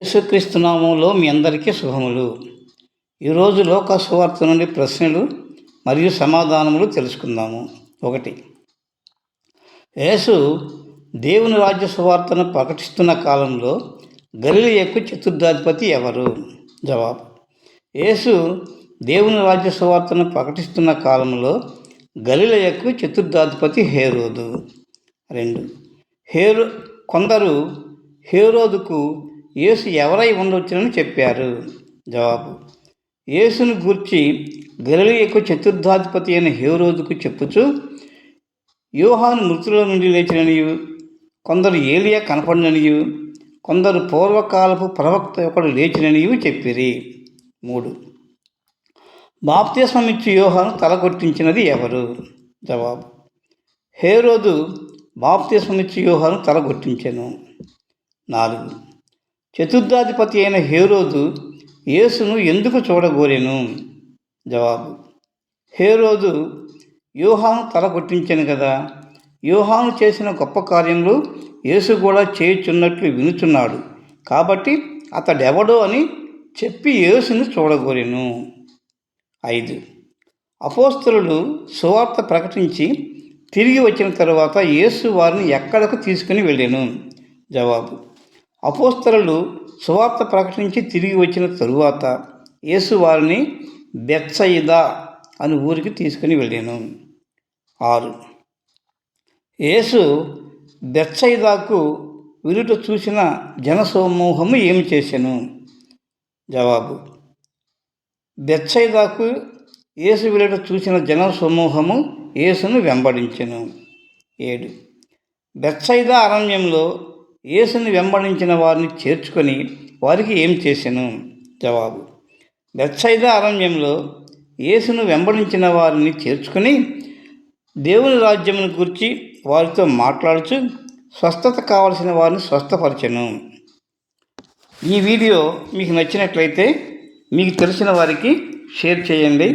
యేసుక్రీస్తు నామములో మీ అందరికీ శుభములు. ఈరోజు లోక సువార్త నుండి ప్రశ్నలు మరియు సమాధానములు తెలుసుకుందాము. 1. యేసు దేవుని రాజ్య సువార్తను ప్రకటిస్తున్న కాలంలో గలిలయకు చతుర్థాధిపతి ఎవరు? జవాబు: యేసు దేవుని రాజ్య సువార్తను ప్రకటిస్తున్న కాలంలో గలిలయకు చతుర్థాధిపతి హేరోదు. 2. కొందరు హేరోదుకు యేసు ఎవరై ఉండవచ్చునని చెప్పారు. జవాబు: యేసును గూర్చి గలిలయకు చతుర్థాధిపతి అయిన హేరోదుకు చెప్పుచు, యోహాను మృతుల నుండి లేచిననియు, కొందరు ఏలియా కనపడిననియు, కొందరు పూర్వకాలపు ప్రవక్త ఒకడు లేచిననియు చెప్పిరి. 3. బాప్తిస్మమిచ్చు యోహాను తలగొట్టించినది ఎవరు? జవాబు: హేరోదు బాప్తిస్మమిచ్చు యోహాను తలగొట్టించెను. 4. చతుర్థాధిపతి అయిన హేరోదు యేసును ఎందుకు చూడగోరెను? జవాబు: హేరోదు యోహాను తలగొట్టించెను కదా, యోహాను చేసిన గొప్ప కార్యములు యేసు కూడా చేయుచున్నట్లు వినుచున్నాడు, కాబట్టి అతడెవడో అని చెప్పి యేసును చూడగోరెను. 5. అపోస్తలులు సువార్త ప్రకటించి తిరిగి వచ్చిన తరువాత యేసు వారిని ఎక్కడకు తీసుకుని వెళ్ళెను? జవాబు: అపోస్తలులు సువార్త ప్రకటించి తిరిగి వచ్చిన తరువాత యేసు వారిని బెత్సయిదా అని ఊరికి తీసుకుని వెళ్ళాను. 6. యేసు బెత్సయిదాకు వెలుట చూసిన జనసమూహము ఏమి చేసెను? జవాబు: బెత్సయిదాకు యేసు వెలుట చూసిన జనసమూహము యేసును వెంబడించెను. 7. బెత్సయిదా అరణ్యంలో యేసుని వెంబడించిన వారిని చేర్చుకొని వారికి ఏం చేసెను? జవాబు: బెత్సయిదా అరణ్యంలో యేసును వెంబడించిన వారిని చేర్చుకొని దేవుని రాజ్యమును గురించి వారితో మాట్లాడుచు స్వస్థత కావలసిన వారిని స్వస్థపరచెను. ఈ వీడియో మీకు నచ్చినట్లయితే మీకు తెలిసిన వారికి షేర్ చేయండి,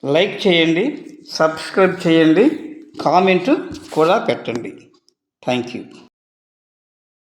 లైక్ చేయండి, సబ్స్క్రైబ్ చేయండి, కామెంటు కూడా పెట్టండి. Thank you.